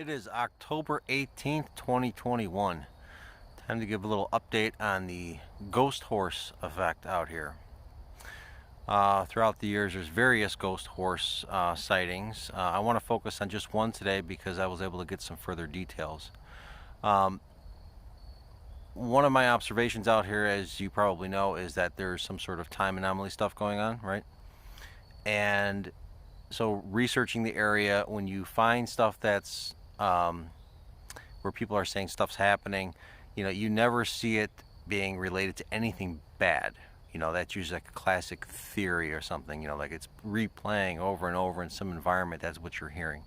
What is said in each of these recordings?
It is October 18th, 2021. Time to give a little update on the ghost horse effect out here. Throughout the years, there's various ghost horse sightings. I want to focus on just one today because I was able to get some further details. Um, one of my observations out here, as you probably know, is that there's some sort of time anomaly stuff going on, right? And so researching the area, when you find stuff that's where people are saying stuff's happening, you never see it being related to anything bad. That's usually like a classic theory or something, like it's replaying over and over in some environment. That's what you're hearing.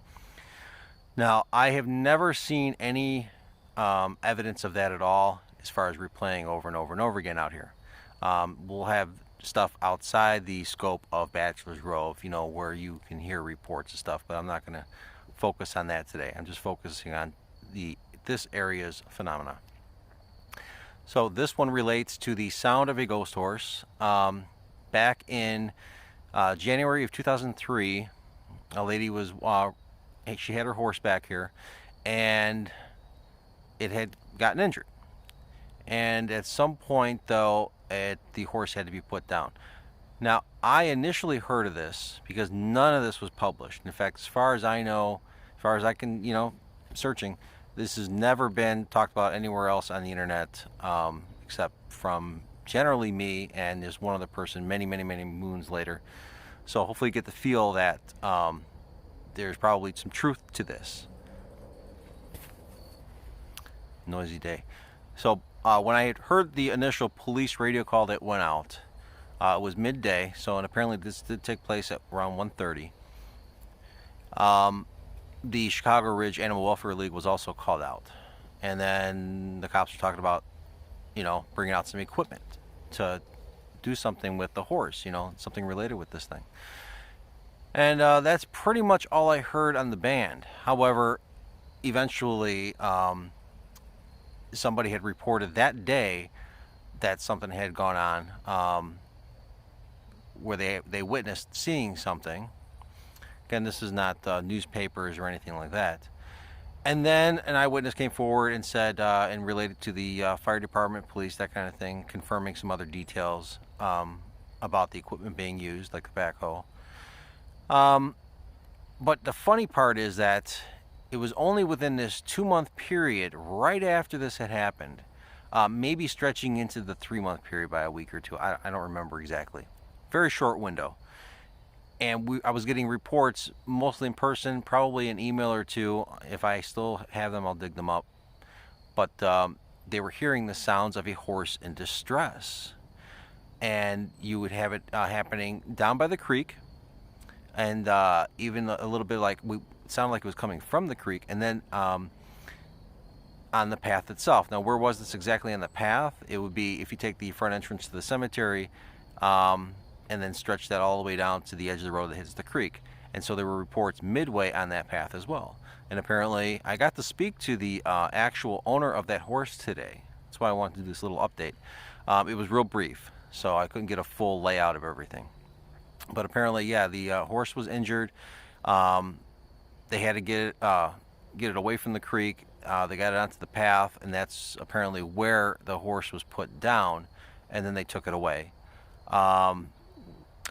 Now, I have never seen any evidence of that at all as far as replaying over and over and over again out here. We'll have stuff outside the scope of Bachelors Grove, where you can hear reports and stuff, but I'm not going to focus on that today. I'm just focusing on this area's phenomena. So this one relates to the sound of a ghost horse. Back in January of 2003, a lady was she had her horse back here, and it had gotten injured. And at some point, though, the horse had to be put down. Now, I initially heard of this because none of this was published. In fact, as far as I know, as far as I can, searching, this has never been talked about anywhere else on the internet, except from generally me and there's one other person many, many, many moons later. So hopefully you get the feel that there's probably some truth to this. Noisy day. So when I had heard the initial police radio call that went out, it was midday, and apparently this did take place at around 1:30. The Chicago Ridge Animal Welfare League was also called out. And then the cops were talking about, bringing out some equipment to do something with the horse, something related with this thing. And that's pretty much all I heard on the band. However, eventually somebody had reported that day that something had gone on where they witnessed seeing something. Again, this is not newspapers or anything like that. And then an eyewitness came forward and said, and related to the fire department, police, that kind of thing, confirming some other details about the equipment being used, like the backhoe. But the funny part is that it was only within this 2-month period, right after this had happened, maybe stretching into the 3-month period by a week or two. I don't remember exactly. Very short window. And I was getting reports, mostly in person, probably an email or two. If I still have them, I'll dig them up. But they were hearing the sounds of a horse in distress. And you would have it happening down by the creek. And even a little bit it sounded like it was coming from the creek. And then on the path itself. Now, where was this exactly on the path? It would be if you take the front entrance to the cemetery, and then stretch that all the way down to the edge of the road that hits the creek. And so there were reports midway on that path as well. And apparently I got to speak to the actual owner of that horse today. That's why I wanted to do this little update. It was real brief, so I couldn't get a full layout of everything. But apparently, yeah, the horse was injured. They had to get it away from the creek. They got it onto the path, and that's apparently where the horse was put down, and then they took it away.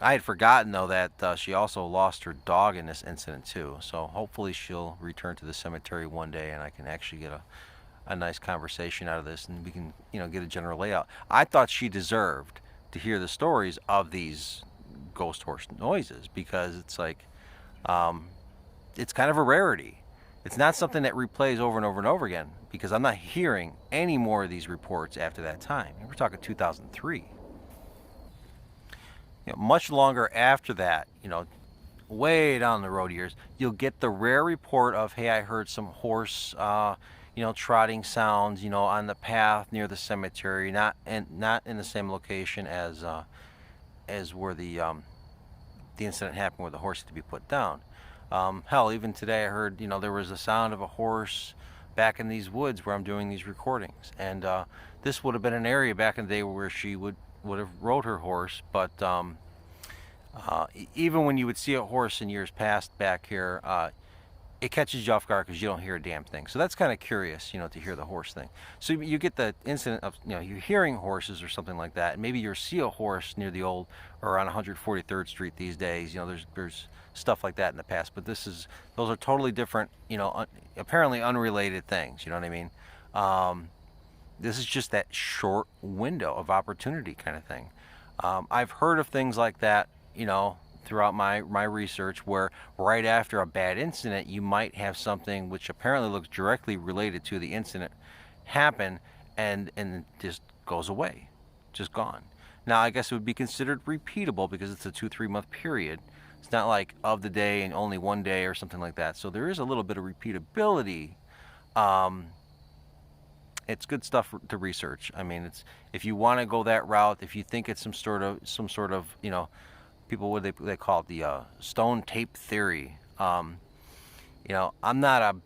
I had forgotten, though, that she also lost her dog in this incident, too. So hopefully she'll return to the cemetery one day and I can actually get a nice conversation out of this and we can, get a general layout. I thought she deserved to hear the stories of these ghost horse noises because it's like, it's kind of a rarity. It's not something that replays over and over and over again because I'm not hearing any more of these reports after that time. We're talking 2003. Much longer after that, way down the road years, you'll get the rare report of, hey, I heard some horse, trotting sounds, on the path near the cemetery, not in the same location as where the incident happened, where the horse had to be put down. Hell, even today I heard, there was the sound of a horse back in these woods where I'm doing these recordings, and this would have been an area back in the day where she would have rode her horse, but even when you would see a horse in years past back here, it catches you off guard because you don't hear a damn thing. So that's kind of curious, you know, to hear the horse thing. So you get the incident of, you know, you're hearing horses or something like that. And maybe you see a horse near the old, or on 143rd Street these days. You know, there's stuff like that in the past. But those are totally different, you know, apparently unrelated things. You know what I mean? This is just that short window of opportunity kind of thing. I've heard of things like that, you know, throughout my research, where right after a bad incident you might have something which apparently looks directly related to the incident happen, and just goes away, just gone. Now I guess it would be considered repeatable because it's a 2-3 month period. It's not like of the day and only one day or something like that, so there is a little bit of repeatability. It's good stuff to research. I mean, it's, if you want to go that route, if you think it's some sort of, you know, people, what they call it, the stone tape theory. You know, I'm not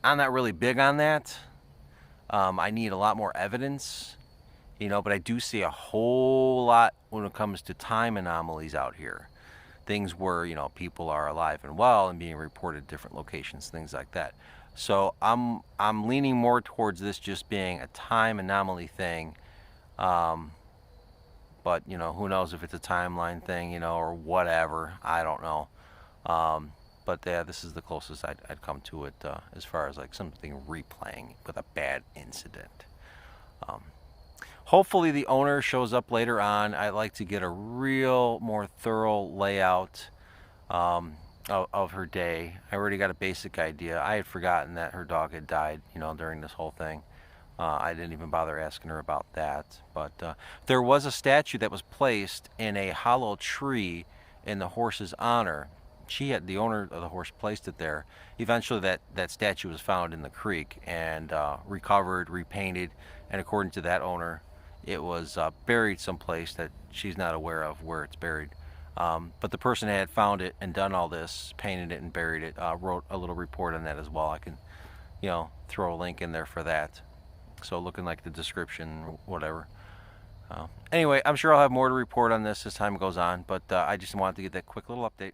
really big on that. I need a lot more evidence, you know, but I do see a whole lot when it comes to time anomalies out here. Things where, you know, people are alive and well and being reported at different locations, things like that. So I'm leaning more towards this just being a time anomaly thing. But, you know, who knows if it's a timeline thing, you know, or whatever. I don't know. But yeah, this is the closest I'd come to it as far as like something replaying with a bad incident. Hopefully the owner shows up later on. I'd like to get a real more thorough layout of her day. I already got a basic idea. I had forgotten that her dog had died, you know, during this whole thing. I didn't even bother asking her about that. But there was a statue that was placed in a hollow tree in the horse's honor. The owner of the horse placed it there. Eventually that statue was found in the creek and recovered, repainted, and according to that owner, it was buried someplace that she's not aware of where it's buried. But the person that had found it and done all this, painted it and buried it, wrote a little report on that as well. I can, you know, throw a link in there for that. So looking like the description, whatever. Anyway, I'm sure I'll have more to report on this as time goes on, but I just wanted to get that quick little update.